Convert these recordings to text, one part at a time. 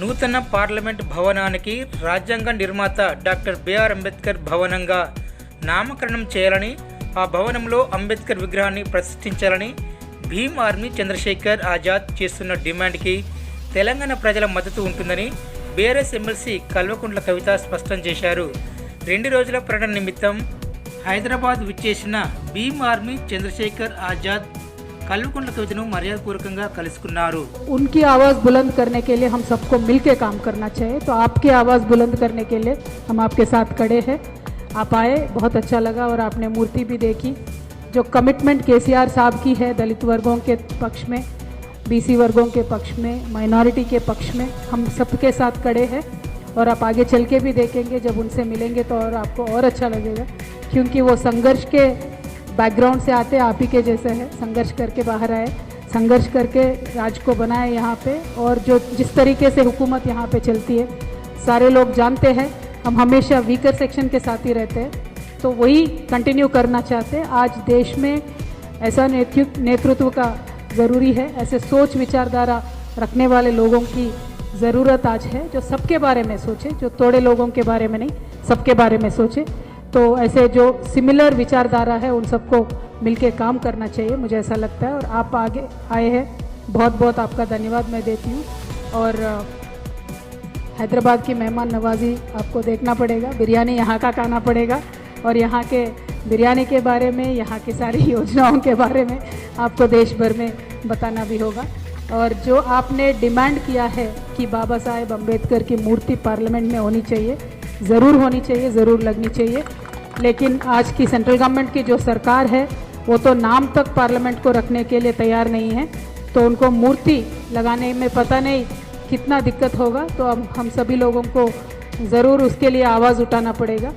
నూతన పార్లమెంట్ భవనానికి రాజ్యాంగ నిర్మాత డాక్టర్ బిఆర్ అంబేద్కర్ భవనంగా నామకరణం చేయాలని, ఆ భవనంలో అంబేద్కర్ విగ్రహాన్ని ప్రతిష్ఠించాలని భీమ్ ఆర్మీ చంద్రశేఖర్ ఆజాద్ చేస్తున్న డిమాండ్కి తెలంగాణ ప్రజల మద్దతు ఉంటుందని బీఆర్ఎస్ ఎమ్మెల్సీ కల్వకుంట్ల కవిత స్పష్టం చేశారు. 2 రోజుల పర్యటన నిమిత్తం హైదరాబాద్ విచ్చేసిన భీమ్ ఆర్మీ చంద్రశేఖర్ ఆజాద్ कल्वकुंट्ला कविता मर्यादपूर्वक कलुसुकुन्नारू। उनकी आवाज़ बुलंद करने के लिए हम सबको मिलके काम करना चाहिए, तो आपकी आवाज़ बुलंद करने के लिए हम आपके साथ खड़े हैं। आप आए, बहुत अच्छा लगा और आपने मूर्ति भी देखी। जो कमिटमेंट केसीआर साहब की है दलित वर्गों के पक्ष में, बीसी वर्गों के पक्ष में, माइनॉरिटी के पक्ष में, हम सबके साथ खड़े हैं। और आप आगे चल के भी देखेंगे, जब उनसे मिलेंगे तो और आपको और अच्छा लगेगा, क्योंकि वो संघर्ष के बैकग्राउंड से आते, आप ही के जैसे है, संघर्ष करके बाहर आए, संघर्ष करके राज को बनाए यहाँ पे। और जो जिस तरीके से हुकूमत यहाँ पे चलती है सारे लोग जानते हैं, हम हमेशा वीकर सेक्शन के साथ ही रहते हैं, तो वही कंटिन्यू करना चाहते हैं। आज देश में ऐसा नेतृत्व का ज़रूरी है, ऐसे सोच विचारधारा रखने वाले लोगों की ज़रूरत आज है, जो सबके बारे में सोचे, जो थोड़े लोगों के बारे में नहीं, सबके बारे में सोचे। तो ऐसे जो सिमिलर विचारधारा है उन सबको मिलके काम करना चाहिए, मुझे ऐसा लगता है। और आप आगे आए हैं, बहुत बहुत आपका धन्यवाद मैं देती हूँ। और हैदराबाद की मेहमान नवाजी आपको देखना पड़ेगा, बिरयानी यहाँ का खाना पड़ेगा, और यहाँ के बिरयानी के बारे में, यहाँ की सारी योजनाओं के बारे में आपको देश भर में बताना भी होगा। और जो आपने डिमांड किया है कि बाबा साहेब अम्बेडकर की मूर्ति पार्लियामेंट में होनी चाहिए, ज़रूर होनी चाहिए, ज़रूर लगनी चाहिए। लेकिन आज की सेंट्रल गवर्नमेंट की जो सरकार है वो तो नाम तक पार्लियामेंट को रखने के लिए तैयार नहीं है, तो उनको मूर्ति लगाने में पता नहीं कितना दिक्कत होगा। तो अब हम सभी लोगों को ज़रूर उसके लिए आवाज़ उठाना पड़ेगा।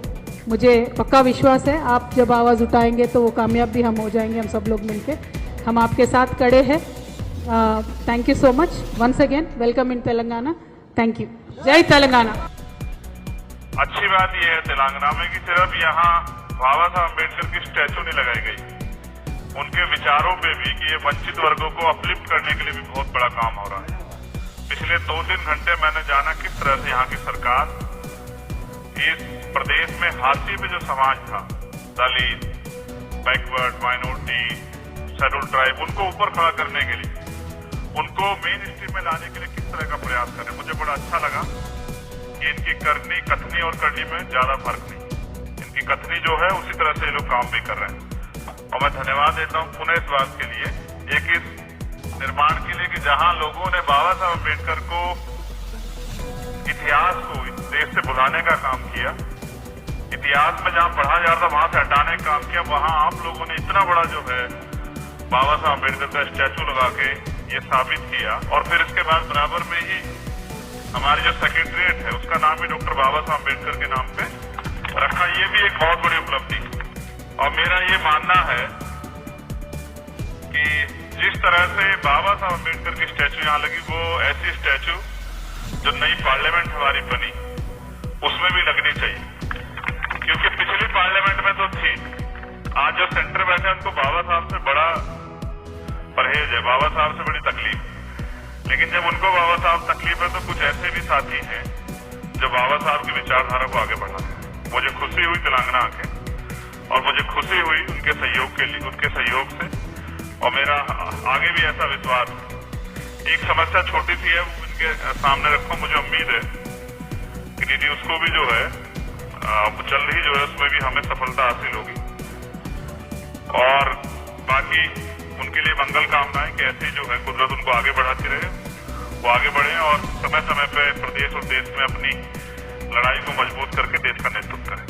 मुझे पक्का विश्वास है आप जब आवाज़ उठाएंगे तो वो कामयाब भी हम हो जाएंगे, हम सब लोग मिलके। हम आपके साथ खड़े हैं। Thank you so much once again, welcome in Telangana. Thank you. जय तेलंगाना। अच्छी बात यह है तेलंगाना में कि सिर्फ यहाँ बाबा साहब अम्बेडकर की स्टैचू नहीं लगाई गई, उनके विचारों पे भी कि ये वंचित वर्गों को अपलिफ्ट करने के लिए भी बहुत बड़ा काम हो रहा है। पिछले 2-3 घंटे मैंने जाना किस तरह से यहाँ की सरकार इस प्रदेश में हाशिए पे जो समाज था, दलित, बैकवर्ड, माइनॉरिटी, शेड्यूल ट्राइब, उनको ऊपर खड़ा करने के लिए, उनको मेन स्ट्रीम में लाने के लिए किस तरह का प्रयास करें। मुझे बड़ा अच्छा लगा कि इनकी करनी, कथनी और करनी में ज्यादा फर्क नहीं, इनकी कथनी जो है उसी तरह से ये लोग काम भी कर रहे हैं। और मैं धन्यवाद देता हूँ पुनः इस बात के लिए, एक इस निर्माण के लिए कि जहां लोगों ने बाबा साहब अम्बेडकर को, इतिहास को इस देश से भुलाने का काम किया, इतिहास में जहां पढ़ा जा रहा था वहां से हटाने का काम किया, वहां आप लोगों ने इतना बड़ा जो है बाबा साहब अम्बेडकर का स्टैचू लगा के ये साबित किया। और फिर इसके बाद बराबर में ही हमारी जो सेक्रेटरीट है उसका नाम भी डॉक्टर बाबा साहब अम्बेडकर के नाम पे रखा, ये भी एक बहुत बड़ी उपलब्धि। और मेरा ये मानना है कि जिस तरह से बाबा साहब अम्बेडकर की स्टैचू यहाँ लगी, वो ऐसी स्टैचू जो नई पार्लियामेंट हमारी बनी उसमें भी लगनी चाहिए, क्योंकि पिछली पार्लियामेंट में तो थी। आज जो सेंटर बैठे हैं उनको बाबा साहब से बड़ा परहेज है, बाबा साहब से बड़ी तकलीफ। लेकिन जब उनको बाबा साहब तकलीफ है तो कुछ ऐसे भी साथी हैं जो बाबा साहब की विचारधारा को आगे बढ़ा रहे हैं। मुझे खुशी हुई तेलंगाना आके, और मुझे खुशी हुई उनके सहयोग के लिए, उनके सहयोग से। और मेरा आगे भी ऐसा विश्वास, एक समस्या छोटी सी है उनके सामने रखो, मुझे उम्मीद है कि दीदी उसको भी जो है चल रही जो है उसमें भी हमें सफलता हासिल होगी। और बाकी उनके लिए मंगल कामनाएं कि ऐसी जो है कुदरत उनको आगे बढ़ाती रहे, वो आगे बढ़े और समय समय पे प्रदेश और देश में अपनी लड़ाई को मजबूत करके देश का नेतृत्व करें।